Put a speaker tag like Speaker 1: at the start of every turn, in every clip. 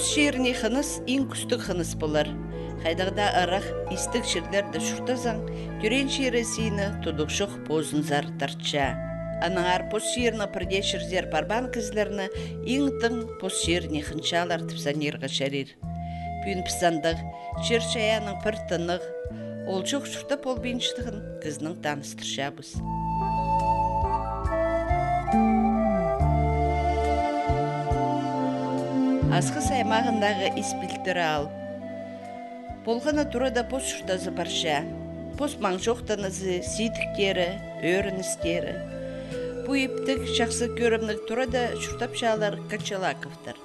Speaker 1: Пос шеріне хыныс ең күстік хыныс болар. Хайдағда арақ истік шерлерді шұртазан, түрен шересіні тұдықшық позын зар тартша. Анаңар пос шеріні пірде шырзер парбан кізлеріні ең тың пос шеріне хыншалар тіпсанерға шәрер. Пүйін пісандық, шер шаяның пір тынық, ол жоқ шұрта полбеншітігін кізінің таныстыршабыз. Асқы саймағындағы испілттірі ал. Болғана тұрада пос шұртазы барша. Пос маңшоқтанызы, сейдіктері, өріністері. Бұ ептік шақсы көрімнік тұрада шұртапшалар Качалаковтар.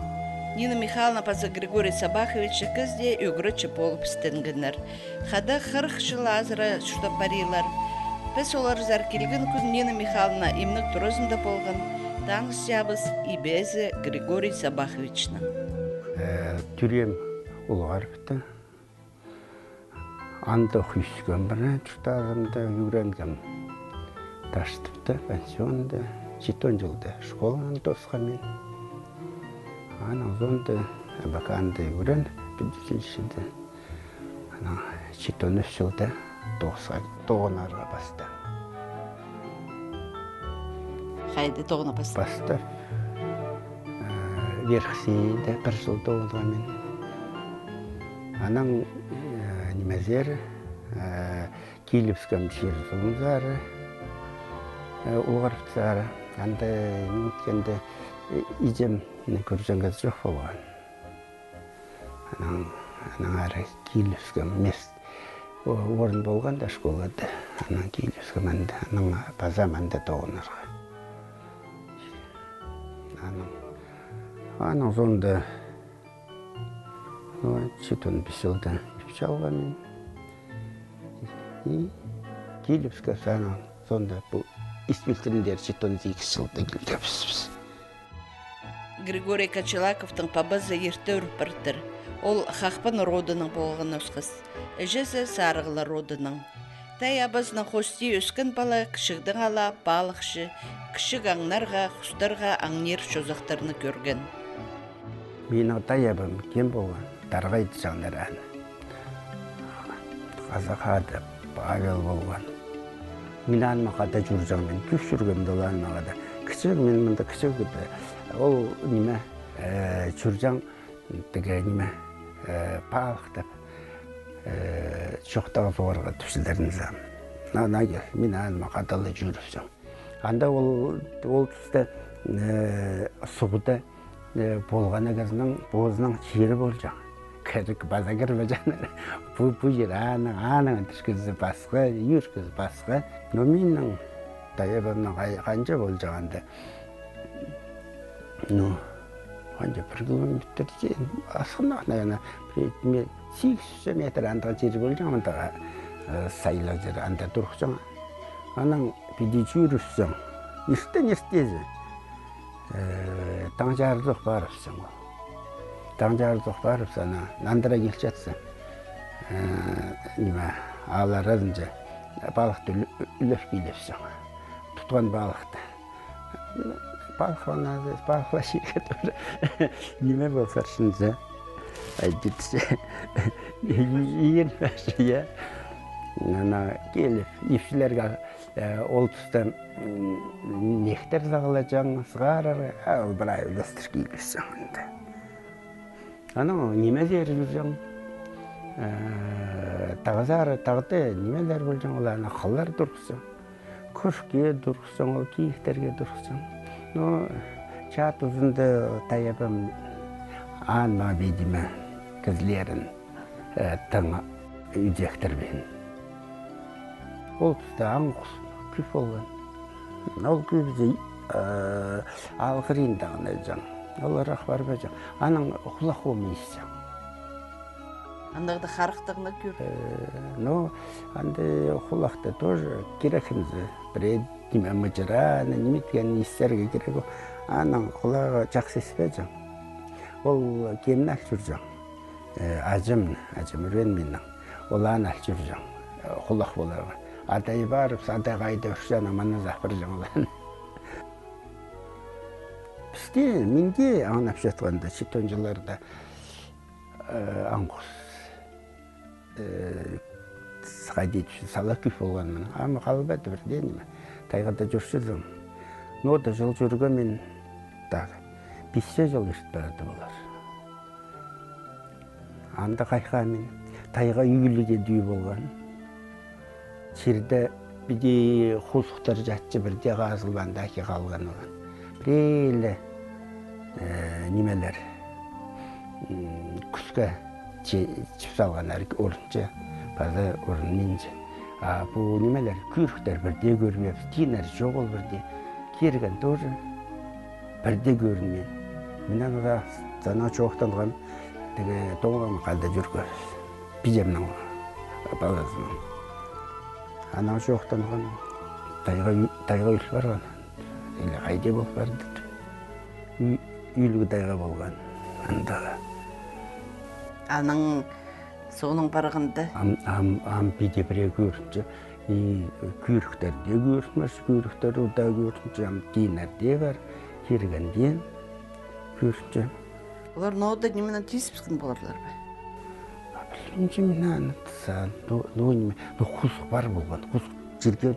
Speaker 1: Нина Михайловна паза Григорий Сабаховича кізде өгірічі болып істенгінір. Хада 40 жыл азыра шұртап барилар. Пес олар зар келген күн Нина Михайловна имнік тұрызында болған таңыз жабыз Ибезі Григорий Сабаховична.
Speaker 2: Түрем ұлғар бітті. Анда құйшыған бірі тұртағымда үйренгім. Таштыпты пенсионда 7 жылда школаны тосқамен. Анағызонды әбәканды үйрен бүдісіншіді. 7 жылда тоғынарға басты.
Speaker 1: Қайды тоғына басты?
Speaker 2: Басты. Верхсейді 1 жыл тоғылғамен. Анаң немезер Киевском шерзунзары ұлғарыптсары. Анда неткенде изем көржеңгіз жоқ болған. Анаң ары Киевском мест орын болғанда школады. Анаң Киевском анда, анаң базам анда тоғынырға. Анаң zonda 5 жылда жалғамен. Киевска санаң zonda бұл испілтіріндер 8 жылда келдепсіз.
Speaker 1: Григорий Качалаковтың пабазы ерті үрпіртір. Ол қақпын родының болған өсқыз. Әжесі сарығылы родының. Тай абазының қости өскен бала кішігдің ала балықшы, кішік аңнарға, құстарға аңнер шозақтарыны көрген.
Speaker 2: Менің тай абым кем болған, дарғайды жаңдар әні. Қазақады, Павел болған. Мен анмақада жүржаңмен, күш жүргенді оланмағада. Кішік, мен мұнда кішік өті. Ол неме, жүржаң, неме, палықтап, жоқтағы зорға түпсілдерінізім. Мен анмақадалы жүріпсің. Анда ол түсті сұғыда болған әгізінің бозының жері болжаң. Кәрік база кіріп жаңыр. Бұл жер аның түшкізі басқа, үйіркізі басқа. Но менің тайабымның қанша болжағанды. Ну, қанша 1 километр жен. Асқын ағына 800 метр андығы жері болжаң. Андағы сайла жері анда тұрқсың. Аның биді жүріпсің. Естен. Таңжарыздық барыпсың. Таңжарыздық барыпсың. Нандыра кел жатсың. Алар азынша балықты үліп келепсің. Тұтқан балықты. Балықла шеге тұры. Неме болсар шынза. Айтытсы. Егін бәші, келіп, епшілерге ол тұстан нектер зағылачаң, сығарары, ал бірай үлістір кейлісің. Неме зер жүрсің, тағызары тағыды немелер болжың, оларына қалар дұрқсың. Күршке дұрқсың, ол кейіктерге дұрқсың. Чат ұзынды тайабым анма бейдіме кізлерін тыңа үйдектербен. Ол тұста аң күп болған. Ол күпізі алғырын дағын әлжан. Ол арақ бар бәжан. Аның құлақ олмейсің.
Speaker 1: Андағды қарықтығына көр?
Speaker 2: Анды құлақты тоже керекімізі. Бір неме мұжыра, неметкен естерге керек. Аның құлағы жақсы еспәжан. Ол кемін әл жүржан. Ажым үрен менің. Ол ан әл жүржан. Құлақ боларға. Адай барып, адай қайды өршан, аманы зақпыр жаңылан. Бізде, менде аңнап жатқанда 10 жыларда аңғыс қайдейді сала күйіп болған мен. Ама қалбады бірде неме. Тайғада жүршілдім. Нода жыл жүрген мен дағы 5 жыл ешт барды болар. Анда қайқа мен тайға үйіліге дүй болған. Черді біде қосықтар жатшы бірде ғазылбанда әке қалған оған. Бірейлі немелер күскі чіп салған әрік орыншы, базы орын менші. Бұл немелер күріктер бірде көрмеп, тинер жоқ ол бірде. Керген тоже бірде көрінмен. Менен оға сана çoğuқтанған тоңған қалда жүрген. Біземнің баласының. Ана çoğuқтанған тайға үл барған. Или қайде болып барды. Үйлігі тайға болған.
Speaker 1: Аның соның барғында?
Speaker 2: Ам биде біре көрінчі. Күріктерде көрінмес, күріктер ұда көрінчі. Ам дейінерде бар. Кергенден көрінчі.
Speaker 1: Олар ноғда немені тиіспіскен боларлар ба?
Speaker 2: Білмеймші мен анытса, құзық бар болған. Құзық жерге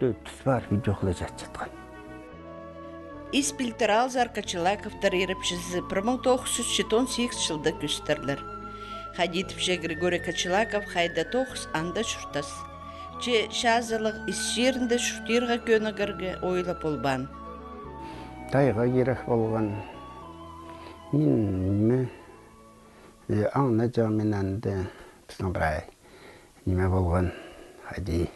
Speaker 2: түс бар, видеоқылы жатқан.
Speaker 1: Испилтер алзар Качалаковтар еріпшізі 1918 жылда көстерлер. Хадитовше Григорий Качалаков хайда 9 анда шұртас. Че шазылық ис жерінде шұртирға көнігірге ойлап болбан.
Speaker 2: Тайға керек болған. Мен аңна жаумен әнді біздің бірай неме болған. Хadi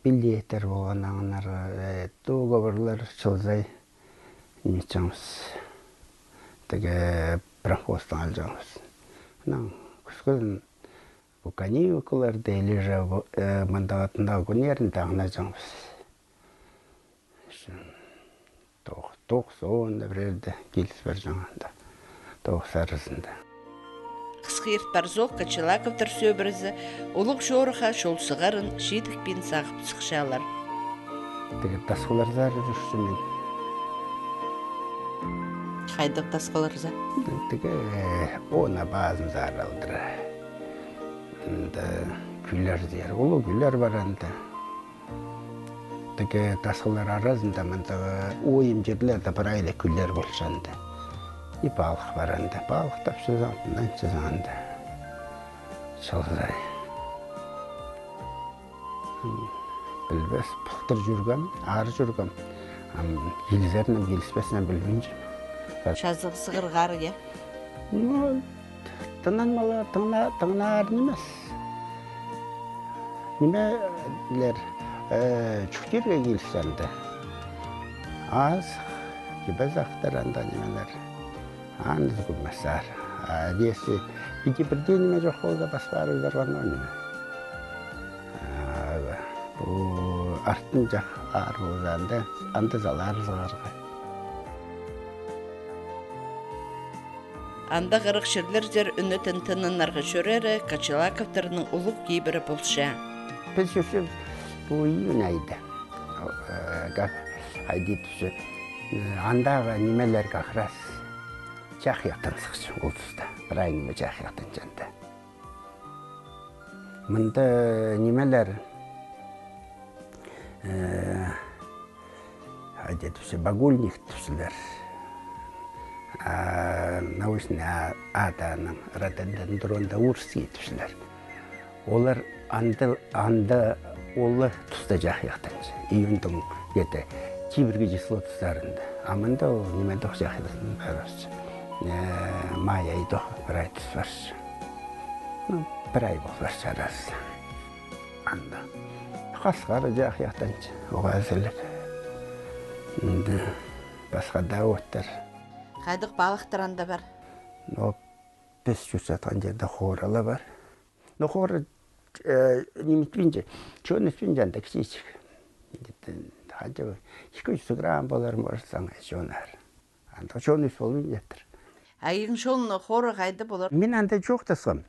Speaker 2: билеттер болған аңынар, доғабырлар шылзай немечаңыз. Теге профостың ал жаңыз. Күскілін бұл каникуларды ележа мандағатындағы күнерінде аңна жаңыз. 9-10 бірерді келіс бар жаңағында. 9 арасында.
Speaker 1: Қысқиырт барзоқ Качалаковтар сөбірізі олық жорыға шолсығарын шетікпен сағып сықшалар.
Speaker 2: Теге тасқыларзар жүрші мен.
Speaker 1: Қайдық тасқыларза?
Speaker 2: Теге она базын зар алдыры. Күйлер зер. Олы күйлер бар анды. Теге тасқылар арасында мындағы ойым жерлерді бір айлы күйлер болшанды. И балық баранды. Балық тапшы заңтынан чызанды. Шылзай. Білбес, бұқтыр жүргім, ары жүргім. Елізерінім, еліспесінен білмейін жүрм.
Speaker 1: Шазығы сығырғары, я?
Speaker 2: Тыңнан мала, тыңнар немес. Немелер чүктерге келісенді. Аз, кебез ақтаранда немелер. Аңыз күмәсар. Десі, биде бірде неме жоқ болда баспары ұзарған өңіне. Бұл арттың жақ ар болғанда, андыз алар зығарға.
Speaker 1: Анда ғырық шерлер жер үнетін тынынарға шөрері Качалаковтарының ұлық кейбірі болша.
Speaker 2: Біз жүрсіп, бұл үйін айды. Қайды түсі, андағы немелер қақырас. Жақияқтан сықшы олсызда, бір айнымы жақияқтан жанды. Мұнда немелер багульник түсілер. Научный аданың радендің дұрында урсый түсілер. Олар анда олы тұста жақияқтан жа. Үйіндің еті кейбірге жесілі тұстарында. Амында ол немелдіқ жақияқтан бәрі. Мая и до бір ай түс баршы. Бір ай бол баршы арасы. Анда. Қасқары жақ яқтаншы. Оға әзірлік. Басқа дауыттар.
Speaker 1: Қайдық балықтар анда бар?
Speaker 2: Біз жүз жатқан жерде қоралы бар. Қоры неметпейінше, чөнеспейін жанда кішечік. 200 грамм болар мұрсаң жонар. Анда чөнес болмейін жаттыр.
Speaker 1: Айың шолын қоры қайды болар?
Speaker 2: Мен анда жоқ тасқым.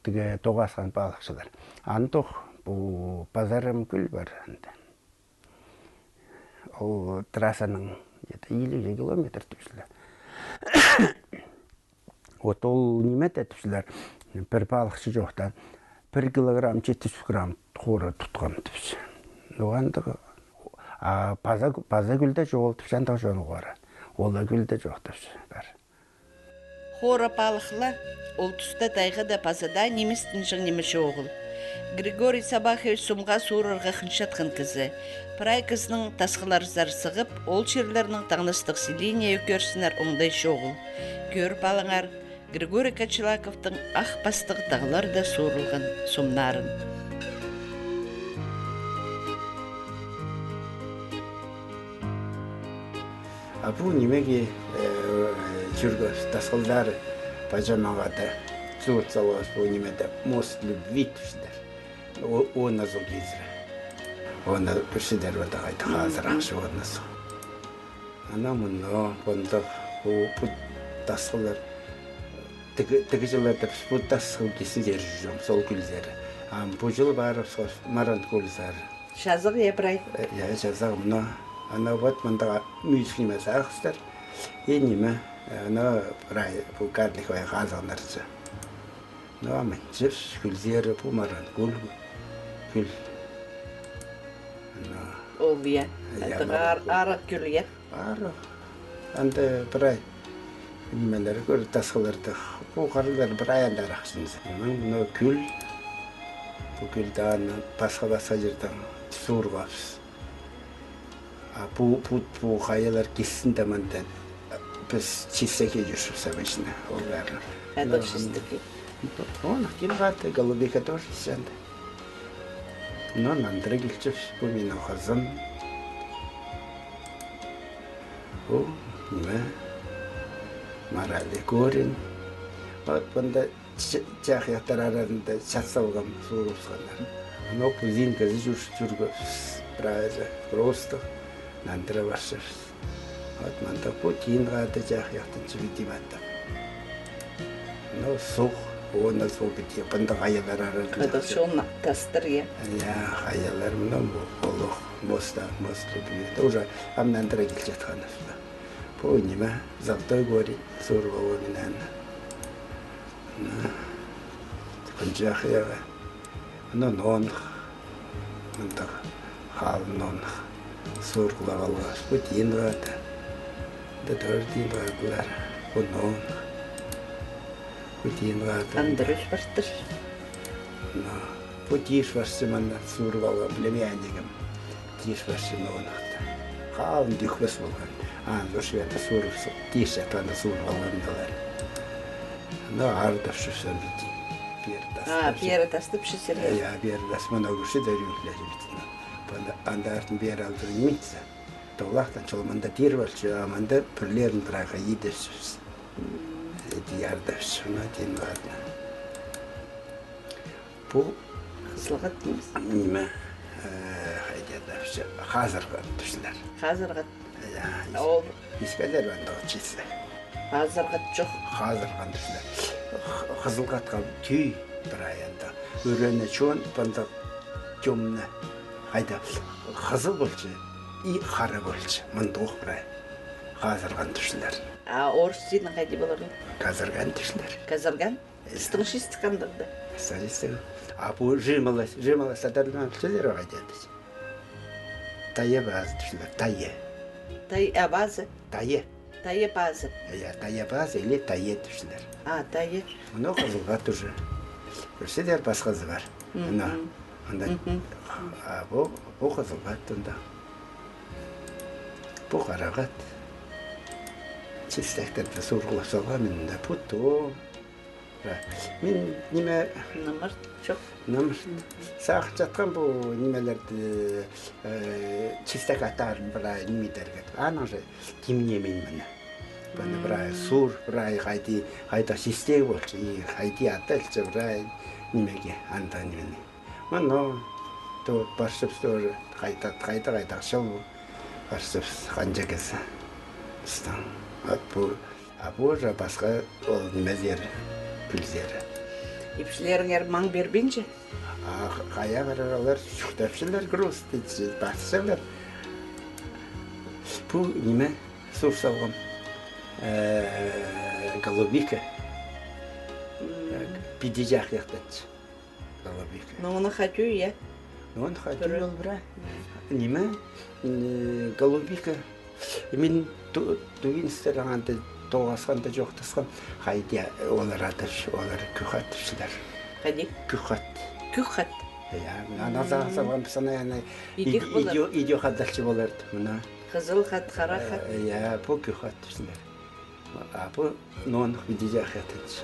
Speaker 2: Тоғасқан балықшылар. Андық бұл базарым күл бар анда. Ол трассаның 50 километр түсілі. Вот ол неме тәтіпсілер, бір балықшы жоқтан 1 килограмм 700 грамм қоры тұтқан тіпсі. Оғандығы база гүлді жоғыл тіпсі, андығы жоны қоры. Ола гүлді жоқ тіпсі бар.
Speaker 1: Хора балықла, ол тұста тайғы да пазада немістің жың немеші оғыл. Григорий Сабахевич сумға суырырға қыншатқын кізі. Прай кізінің тасқылар зарсығып, ол черлерінің таңныстық селения өкерсінер оңдай шоғыл. Көр балыңар, Григорий Качалаковтың ақ бастығы тағылар да суырылған сумнарын.
Speaker 2: Бұл немеге жүргі тасқылдар пажамағады зор салуыз бұл немеді мост любви түшідер. Оны зұл кезірі. Оны бүршідер өті қайты қазыр ақшы орнысы. Ана мұны, бұндық, бұл тасқылдар, тігі жыларды бұл тасқыл кесіндер жүрім, сол күлдері. Бұл жылы барып, маран көлізар.
Speaker 1: Жазық ебірай?
Speaker 2: Жазық мұны. Ана вот мұндаға мүйісіліме сағыстар. Енеме, ана бірай бұл карлихой қазағынарсы. Амын жыз күлдері бұл маран көл.
Speaker 1: Ол бия. Арық күл,
Speaker 2: Арық. Анды бірай немелері көр тасқыларды. Бұл қарылар бірай андар ақшынызы. Мұны күл. Бұл күлді аны басқа жерден суырғапсыз. Бұл қайалар кесін дамандан біз чистеке жүршіпсі бәшіне. Ол бәрі.
Speaker 1: Әді чистеке?
Speaker 2: Оны келғаты, голубика тоже сенді. Но нандыры келчіп, бұл менің қызым. Бұл неме? Марали көрін. Бұнда жақияқтар арасында чат салған суырыпсығандар. Но бұл зинкізі жүргіпсіз. Біразы, просто нандыры баршырыз. Манда бұл кейін ғады жақияқтың жүбетім әттім. Но сұқ. Оны сол бітке, бұнда қайалар арасында.
Speaker 1: Әді соны тастыр,
Speaker 2: Қайалар мұнан бұл моста бүйеді. Уже амнандыра келчетқаны. Бұл неме, золотой горень, сұрға өмінен. Күнжақ еға. Мұнан оңық, мұнда қалын оңық. Сұрғыла қалғаш. Бұл дейін ғады. Дәдір дейін ғадылар. Бұл оңық.
Speaker 1: Андырыш бартыр.
Speaker 2: Бұл тиіш барсы маңна суырып алған білемейіндегім. Тиіш барсы оңықты. Қалын дүйкбес болған. Дұршығында суырып, тиіш жатқанда суырып алған болар. Ардап шүрсен бітейін.
Speaker 1: Бері тасты пішісерге?
Speaker 2: Бері тасты мұна көрші дәрі бітейін. Анда артын бері алдырын емейтсі. Тоғлақтан чолманда дер баршы, аманда пүрлерін тұраға едер сүрсі. Дiyardavşına din vardı. Bu
Speaker 1: Kızılgat deyimiz?
Speaker 2: Nime? Haydiyardavşı. Hazırgat düşler.
Speaker 1: Hazırgat? Ol?
Speaker 2: İskeder ben de o çizse.
Speaker 1: Hazırgat çok?
Speaker 2: Hazırgat düşler. Kızılgatqa tüy bir ayanda. Öğrene çoğun banda gömne. Hayda. Kızıl bolçu. İyi karı bolçu. Mındığı bir ay. Hazırgan düşler.
Speaker 1: Орыс дейін қайды болар?
Speaker 2: Қазырған түшілер.
Speaker 1: Қазырған? Істің шесті қандырды?
Speaker 2: Істің. Бұл жималы садарынан түшілер оға деді. Тайы базы түшілер. Тайы.
Speaker 1: Тайы базы?
Speaker 2: Тайы.
Speaker 1: Тайы базы?
Speaker 2: Тайы базы или тайы түшілер.
Speaker 1: Тайы.
Speaker 2: Мұны қызылға түші. Көрседер басқазы бар. Бұл қызылға түнді. Бұл қарағат. Çiçeklerden sorgulasana minne putu. Min nime
Speaker 1: Namır çok.
Speaker 2: namır. Sağçatkan bu nimelerde çiçek atar bira nime derget. Anarı kimye minne. Bana bira sur bira haydi çiçek bolçu. Haydi atalçı bira nimege anda nimene. Mano to başsıpstor hayda şov başsıps kancakası. Stan. Bu da başka olmaz yer, pülzeri.
Speaker 1: İpçilerin maң berbince?
Speaker 2: Kaya kararlar, şuhtapşılar, gross, bahsediyorlar. Bu nime? Sur salgım. Голубика. Биди жақ яқтаншы. Голубика.
Speaker 1: Но оны хочу я.
Speaker 2: Он хочу ол бра. Неме? Голубика. Мен туинстер аңанды тоғасқанда жоқтасқан. Хайди олар атыршы, олар күхаттыршылар.
Speaker 1: Қади?
Speaker 2: Күхат.
Speaker 1: Күхат.
Speaker 2: Назаға салған пысана яны идео қаддаршы боларды. Мұна.
Speaker 1: Қызыл хат, қара хат.
Speaker 2: Бұл күхаттыршылар. Бұл ноғанық биди жақ яқтаншы.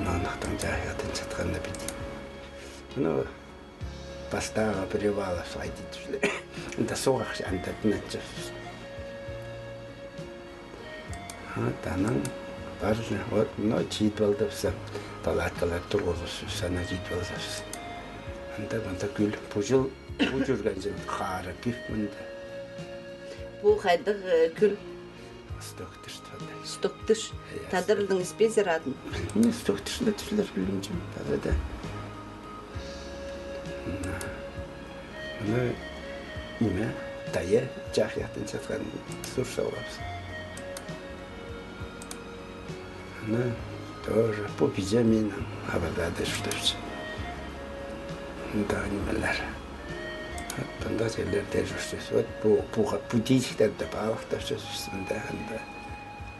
Speaker 2: Ноғанықтан жақ яқтаншы атқанда биди. Мұны бастағы привалы сойдетушілер. Онда соғақ андатын әтчіс. Таның бар жа. Мұны жейд балдапса, талаткалар тұрғызысы, сана жейд балдапсы. Онда күл. Бұл жүрген жыл қары күп мұнда.
Speaker 1: Бұл қайдық күл?
Speaker 2: Стоктыш тады.
Speaker 1: Стоктыш. Тадырылдың іспезер адын?
Speaker 2: Не стоктышында түшілер білім жым. Тазада. Мұны неме? Тайы жақ яқтын жатқан сұрса олапсы. Мұны тоже по пижамен абадады жүштірші. Мұнда немелер. Бұнда жерлерде жүрсіз. Бұл дейсіктерді бағықтаршыз. Мұнда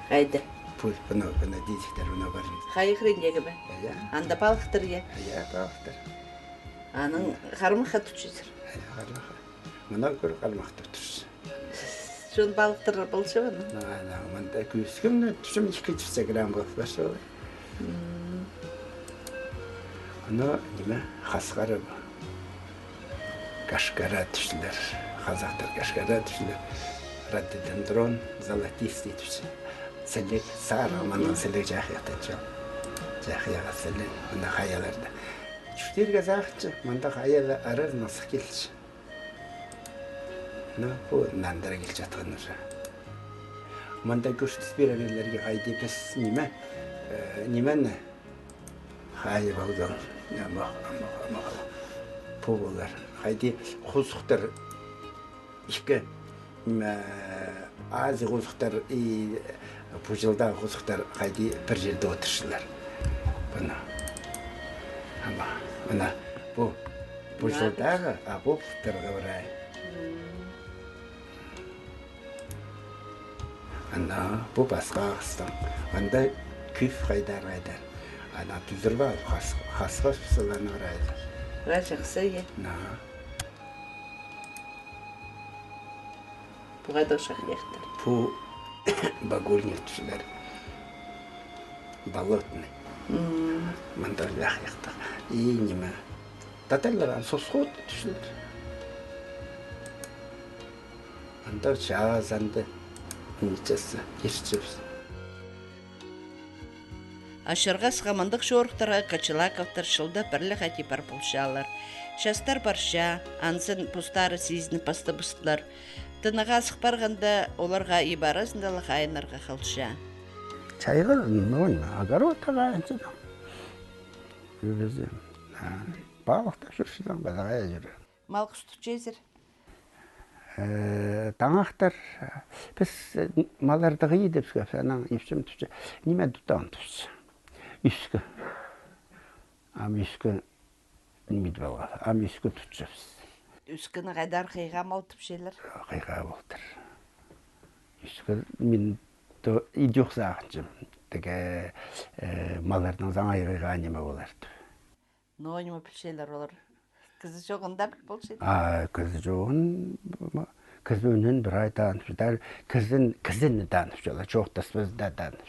Speaker 1: Қайды?
Speaker 2: Бұны дейсіктер бұна бар жүйді.
Speaker 1: Қайықырындегі бі? Анда балықтыр е?
Speaker 2: Балықтыр.
Speaker 1: Аның қармаққа түтшізір?
Speaker 2: Қармаққа. Мұна көр қармақта тұрсы.
Speaker 1: Жон балықтыр болшы бұны?
Speaker 2: Мұнда көскімді түшім 200 грамм болып басы олай. Мұны неме қасқары бұл. Кашкара түшілер. Қазақтар кашкара түшілер. Рододендрон золотистый түші. Сілік, сары мұның сілік жақияқтан жол. Жақияға сілік. Мұнда қаяларда. Жүштерге зағытшы. Мұнда қаялы арыз насық келші. Бұл нандыра келші атқан ұжа. Мұнда көштіс беремелерге қайды біз неме? Немені? Қайы балдан. Бұл болар. Қайды қозықтар ішкі азы қозықтар бұл жылдағы қозықтар қайды бір жерде отыршылар. Бұна бұл жылдағы бұл құттарға бұрай. Бұл басқа қыстың. Анда күф қайдар. Ана түзір бар, қасқа сұсыланы ұрайды.
Speaker 1: Ра жақсы е? Бұға да ұшақ ектір?
Speaker 2: Бұл багульник түшілер. Болотный. Мұнда жақ ектір. И неме. Татарлар сосқот түшілер. Мұнда жазанды. Нечесі, ешчіпсі.
Speaker 1: Ашырға сығамандық шорықтарға Качылаковтар шылда бірлі қати бар бұлшалар. Шастар барша, ансын пұстары сезіні пасты бұстылар. Тынаға сық барғанда оларға ибарасындалы қайынарға қалша.
Speaker 2: Чайғы, огородтаға әншідің. Өзі, балықта жүршідің базағая жүрі.
Speaker 1: Мал құсты жезір?
Speaker 2: Таңақтар, біз маларды ғейдіп сөп, сәнің ешім түші, неме тұтаған түші. Үскі. Ам үскі немеді балғалы, ам үскі түтшіпсіз.
Speaker 1: Үскіні қайдар қиға мал түпшелер?
Speaker 2: Қиға болдыр. Үскі мен идеуқ сағыншым. Теге малардың заңай қиға неме боларды.
Speaker 1: Но неме пішелер олар? Кізі жоғында бір болшайды?
Speaker 2: Кізі жоғын, кізі өнін бір ай танып, кізіні танып жолы, жоқтас бізді танып.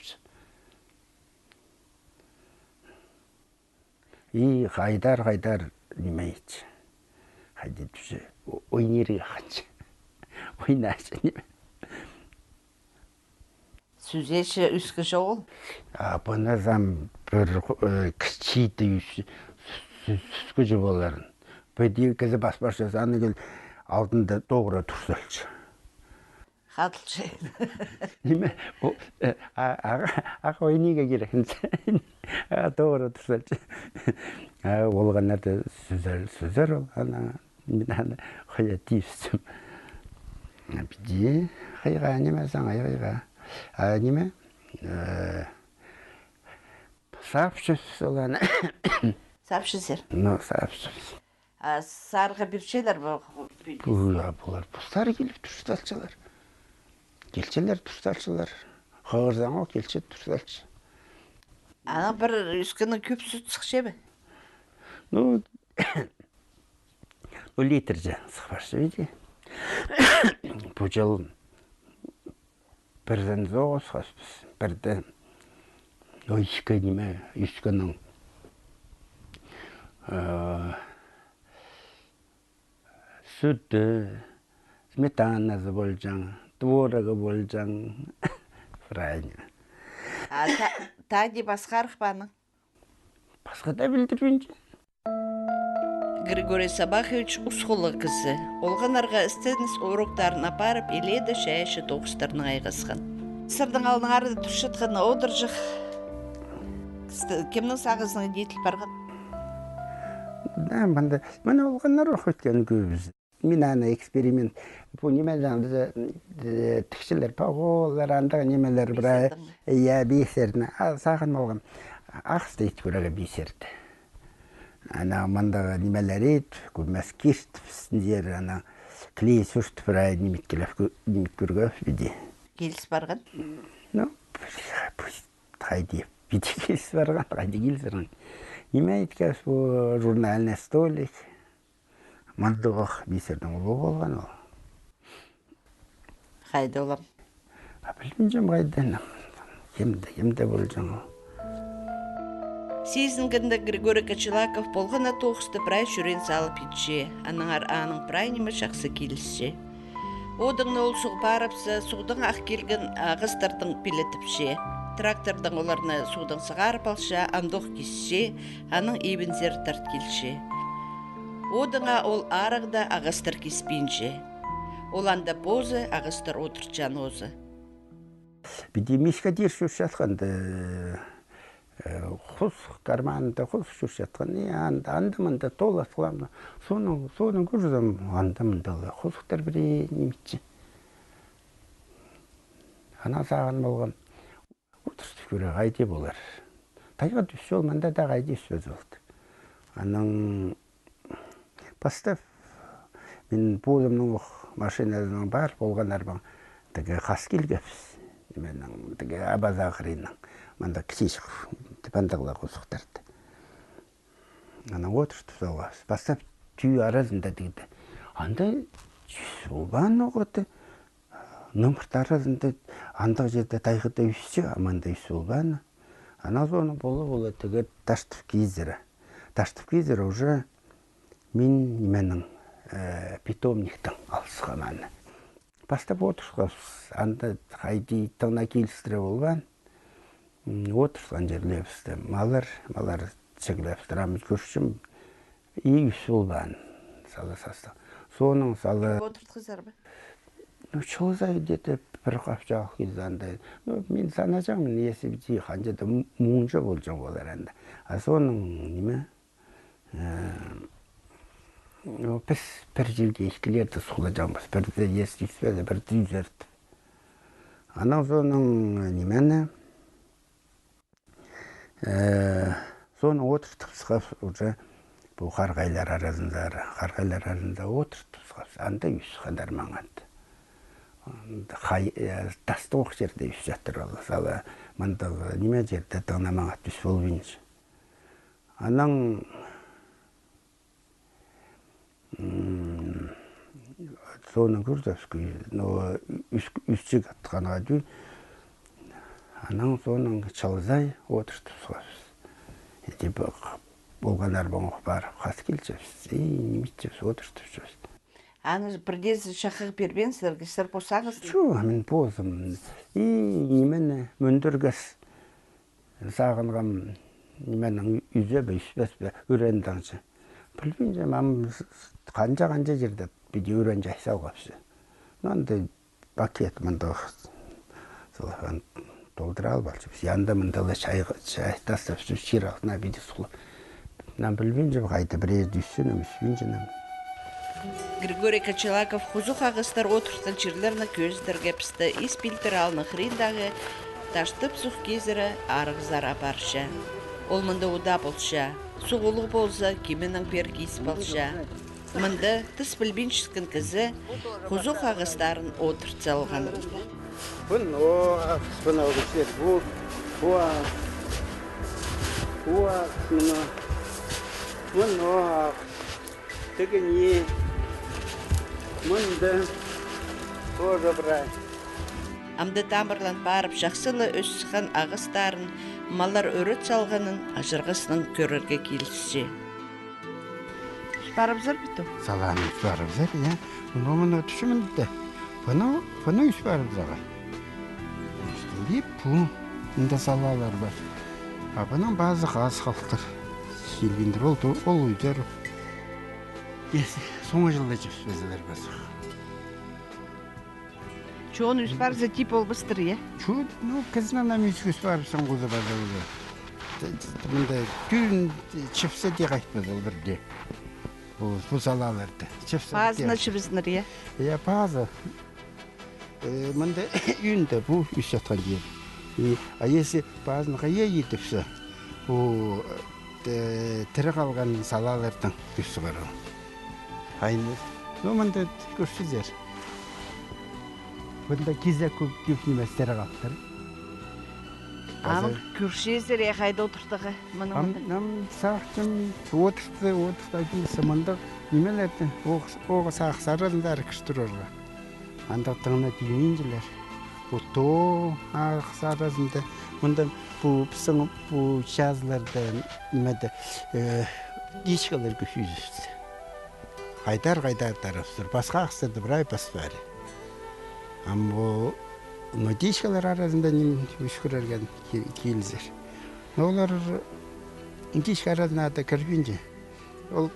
Speaker 2: И қайдар немейді. Қайды түші, ойнерге қаншы. Ойнашы неме.
Speaker 1: Сүзеші үскі жоғыл?
Speaker 2: Бұны зам бір кішчейді үскі жы боларын. Бөйдегі кізі баспашы заны кел алдында тоғыра тұрсалшы.
Speaker 1: Қатылшы.
Speaker 2: Неме, аға ойнеге керекінсі. Тоғыра тұрсалшы. Олғанарды сүзер ол. Мен қоя дейістім. Біде қайға неме, заңай қайға. Неме, Сапшыз оланы.
Speaker 1: Сапшызер.
Speaker 2: Ну, сапшыз.
Speaker 1: Сарга бир şeyler bu.
Speaker 2: Бұлар бұстар келіп тұрсталшылар. Келчелер тұрсталшылар. Қағырзаңа келче тұрсталшы.
Speaker 1: Ана bir üskünün köp süt sıkışa mı?
Speaker 2: Ну, литрже сықпаршы бейде. Бұл жыл бірден зоғыз қаспыз. Бірден ойшкі неме, үскінің сүті, сметанасы болжаң, творығы болжаң, правильно.
Speaker 1: Тади басқарық баны.
Speaker 2: Басқа да білдірбенде.
Speaker 1: Григорий Сабахович ұсқылы кісі. Олғанарға істедіңіз уроктарын апарып, еледі шәйші тоғыстарының айғасқан. Сырдың алдың арды тұршытқаны одыржық. Кімнің сағызының дейтіл барған?
Speaker 2: Да, мені олғандар оқы өткен көбіз. Мен ана эксперимент, бұл немелер тікшілер, пағолар, андығы немелер бірай, бейсерді. Сағын олған ақысты ет көрігі бейсерді. Ана мандағы немелер ет, көмәс кешті пісіндер, ана клей сүршті бірай немет көрігі біде.
Speaker 1: Келіс барған?
Speaker 2: Ну, қайды биде келіс барған, қайды келіс барған. Неме еткәс бұл журнальный столик. Мандығық бейсердің ұлы болған ол.
Speaker 1: Қайды олам?
Speaker 2: Білмеймін қайдан. Емді болжан ол.
Speaker 1: Сезінгінді Григорий Кочелаков болғана тоғысты прай жүрен салып етші. Аныңар аның прай немі шақсы келісші. Одың ол суғы барыпсы, суғдың ақ келген ағыстардың пилетіпші. Трактордың оларына суғдың сығарып алшы, андық кесші, аның ебінзер тарт келші. Одыңа ол арығда ағыстыр кеспейінші. Оланда позы ағыстыр отырчан озы.
Speaker 2: Биде мешка дер жүрші атқанды, құс карманында құс жүрші атқанды, андымында тол атқыламды. Соның көрдім андымында құсықтар бірі неметші. Ана саған болған отырсты көрі ғайды болар. Тайға түсі олманда да ғайды сөз болды. Аның поставь, мен позымның машинасының бар болған арбан, тігі қас келгепсіз. Менің тігі абаза қырының, манда кішеш бандығыла қосықтарды. Ана отырсты соға, поставь түй аразында дейді. Анда олбан оғыды, номырт аразында, андық жерде тайғыда үйсі, аманда үйсі олбаны. Ана соны болы тігі таштып кездері. Таштып кездері уже мен неменің питомниктің алысқаманы. Бастап отырсыз, анда қайды тыңна келістірі болған, отырсызған жерлепісті. Малар чегілепістірамыз көршім, үйісі болған, салы састық. Соның салы...
Speaker 1: Отыртқызар ба?
Speaker 2: Чолзай деді бір қапшалық кезді андай. Мен санажамын, есі біте қанжады мұңжы болжың болар анда. Соның неме? Біз бір жерге ешкілерді сұқылы жаңбыз. Бірді естейсіпеді, бірді үзерді. Анау соның немені? Соны отыртып сұқап, уже бұл қарғайлар арасында отыртып сұқап, анда үйсі қадар маңады. Тасты оқ жерде үйсі жаттыр олы. Салы маңдағы неме жерде таңна маңады үйсі бол бейінші. Анаң соны көрдіспі, үсчік аттығанға дүй, анаң соның чалзай отыртып сұғапсыз. Болған арбан оқ барып, қас келчепсіз, неметчепсіз, отыртып жүрсіз.
Speaker 1: Аны бірдез шақық бербен сыр посағыз?
Speaker 2: Мен позым. Немені мөндіргіс сағынғам неменің үйзе бі, үспес бі, өрендіңші. Білбейінше, мәм қанжа жерде біде өрен жайсау қапсы. Нанды бакет мұнда толдыра албалшы. Янда мұндалы шайтастап шыр алтына біде сұлы. Нан білбейінше, қайты бірер дүйсін, үміспейінше нан.
Speaker 1: Григорий Кочелаков хузух ағыстар отыртын чирлеріні көздерге пісті испилтер алны хриндағы таштып сұқ кезірі арғызар апаршы. Ол мында уда болша, суғылы болса, кеменің перкейс болша. Мында тыс білбеншіскен кізі құзу қағыстарын отыртса алған.
Speaker 2: Бұн ағыс, бұн ағысер, бұн ағыс, тігіне, мұнды, тоже бірай.
Speaker 1: Амды тамырлан барып жақсылы өссіған ағыстарын малар өрет салғанын ажырғысының көрерге келіссе. Барып зар біту?
Speaker 2: Саланы барып зар, я. Мұны түшімінді. Бұны үш барып зарға. Үстінде бұнда салалар бар. Бұның базы қаз қалықтыр. Келгендер ол үйдер. Соңы жылда жіпсізілер базы.
Speaker 1: Çoğun üst var za tip olbastır ya.
Speaker 2: Çoğu, kızına da müzgüs var, sen kuzu bazı oldu. Bunda gün çiftse diye kaçmaz olur diye. Bu salalarda.
Speaker 1: Bazına çiftsinler ya.
Speaker 2: Ya bazı. Bunda yünde bu üst yatan diye. Ayesi bazına kaya yedipse, bu tırı kalgan salalardan üstü var o. Aynı. Bunda görsüzler. Bunda gizli küp nimesleri kaptır.
Speaker 1: Ama kürşezler ya kayda oturttuğı.
Speaker 2: Nam sağçım oturttu giysi nimelerdi. O sağsarında arkıştırırlar. Andattığına dinleyiciler. Bu to sağsarında bu şazlarda nimede işgalar güçüzüzdü. Qaydar tarafdır. Başqa aqsırdı bir ay bas var. Ama o dişkalar arasında müşkürergen kiyilizler. Onlar dişka arasında da kırpınca ol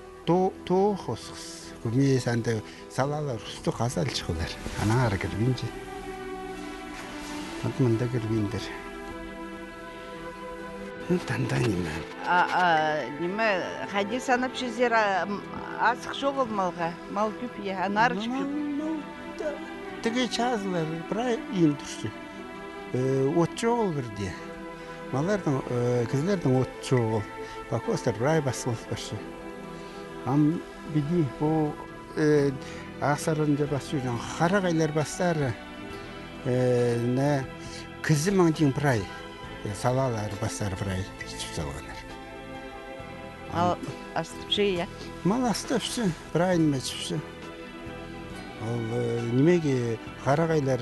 Speaker 2: to xosqız. Güme sende salalar üstü qasal çıqılar. Ana ara kırpınca. Atmanda kırpındır. Tandan
Speaker 1: nima hadi sanıp şizler asıq жоқ olmalıға. Mal küp ya, anar çıpşıp.
Speaker 2: Tege çazlar, bırak iyi düştü. Otçu ol bir diye. Mallardan, kızlardan otçu ol. Bak ostar bırak basıl başı. Am bidi bu ağsarınca basıyorlar, haragaylar baslar. Ne kızı mangcın bırak. Salalar basar bırak çıp salganlar.
Speaker 1: Al astıp şey ya.
Speaker 2: Mal astıpsı, bırak inme çıpsı. Al nimegi qaragaylar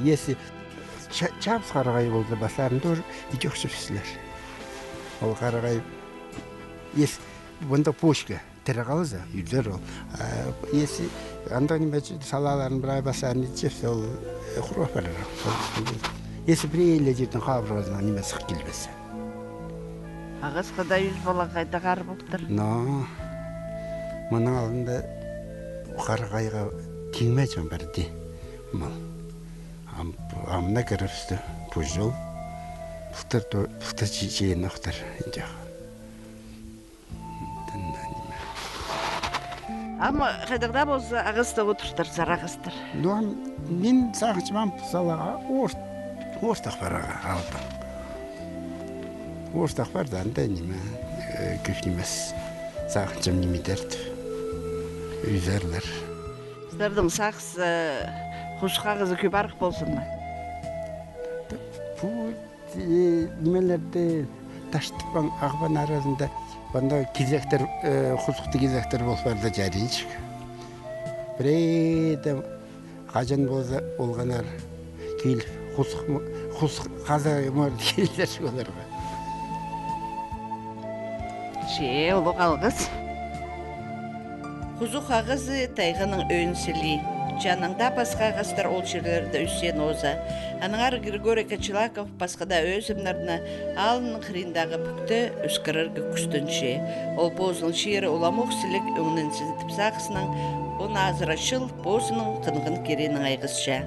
Speaker 2: yesi çaps qaragay oldu basarın dur ijoqsupsizler. Al qaragay yes bunda poşka teraqalza yüzer ol. Yesi anda nime salaların bir ay basarın içse ol xuruq barar. Yesi bir eyle жерден qabırğazına nime sık kelbese.
Speaker 1: Ağız qada 100 bala qayda qarıb oqtır.
Speaker 2: No. Мұның алдында қарағайға теңмейчен бірді мал. Амына кіріпсті бұл жол. Бұқтыр жиын оқтыр.
Speaker 1: Ama қайдағда болса ағызда отыртыр, зар ағызтыр.
Speaker 2: Мен сағычман салаға орыстақ бараға алдым. Орыстақ барды анда неме көкнемес сағычым немедерді. Üzerler.
Speaker 1: Sizlerden sağız kuşkağızı kübarık bolsun mu?
Speaker 2: Bu nimelerde taştıpan ağban arasında bana gizekler, kuşukta gizekler bolsa jarıyıcık. Bireyde qajan bolsa olganar kil kuşuk qaza mor killer şolarga.
Speaker 1: Ulu qalğız. Құзу қағызы тайғының өйінсілі. Жаныңда басқа ағастар ол жерлерді үсен оза. Аныңар Григорий Кочелаков басқада өзімнеріні алының қырындағы бүкті өскіріргі күстінші. Ол бозының шиері оламоқсілік өңнінсіз тіпсақысының, оны азырашыл бозының қынғын керенің айғызша.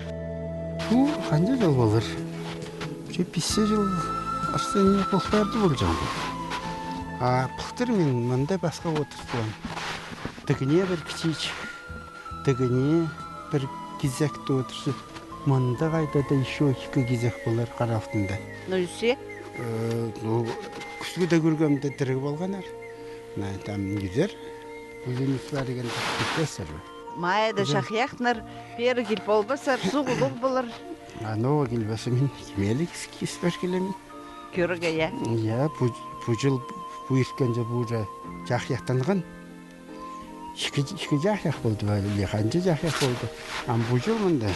Speaker 2: Бұл қанды жыл болыр? 5 жыл арсеніне болсарды бол жаң. Бұқтыр мен мұнда басқа отырсам. Тігіне бір кичичик, тігіне бір кезекті отырсы. Мұнда қайда да еще 2 кезек болар қараftında.
Speaker 1: Нөйсе?
Speaker 2: көксүгү да көргөмдө тирик болгонор. Там güzel. Uzunluklar деген кетесер.
Speaker 1: Майда шахяхнар бері кел болбасар, суғылық болыр.
Speaker 2: Анова келбесі мен кемелік кеспер келемін.
Speaker 1: Көріге, я?
Speaker 2: Я, бұл жыл бұл ескенде бұл жақяқтанған. Ішкі жақяқ болды бәлі, қанча жақяқ болды. Бұл жыл мұнда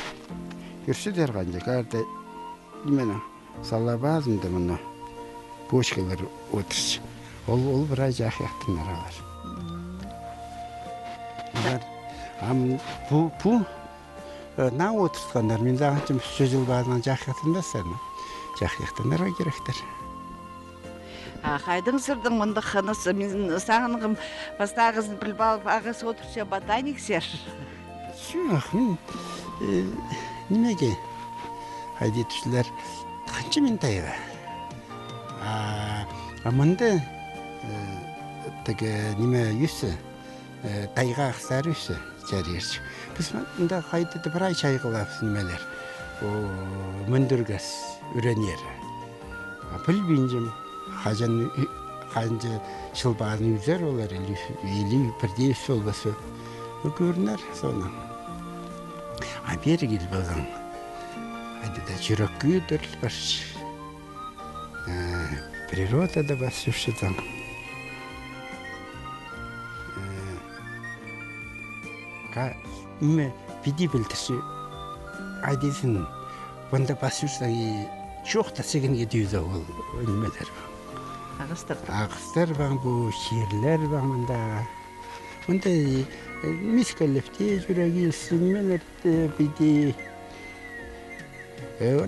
Speaker 2: көрсетер қанча. Қарды именно салабазымды мұны бөшкелер отыршы. Ол бір жақяқтанар алар. Бұл на отырсқандар, мен зағанчым үш жыл базынан жақяқтандасар. Жақяқтандарға керектер.
Speaker 1: Қайдың сырдың мұнды қынысы, мен сағынығым бастағызын біліп алып, ағасы отырша ботаник сер.
Speaker 2: Жоқ, мен немеге қайды түшілер қанчы мен тайға. Мұнды неме үйсі, тайға ақсар үйсі жарерші. Біз мұнда қайды бір ай шайғылап немелер. Мүндіргіз үренер. Білбейінжім, қанчы шылбағын үзер олар, елі бірде үсі олбасы көрінер соны. Бері кел болған. Айдыда жүрек күйдір баршы. Природада басушыдан. Үме биді білдірші. Айдысын, бұнда басушыдан жоқта сегінге дүйді ол өлмелер бар. Ағыстар бар, бұл шерлер бар мұнда. Мұнда мискалепте жүрек елсімелерді биді.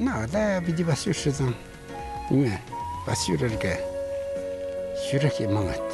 Speaker 2: Нағда биді басушыдан. Неме, басурарға жүрек емаңат.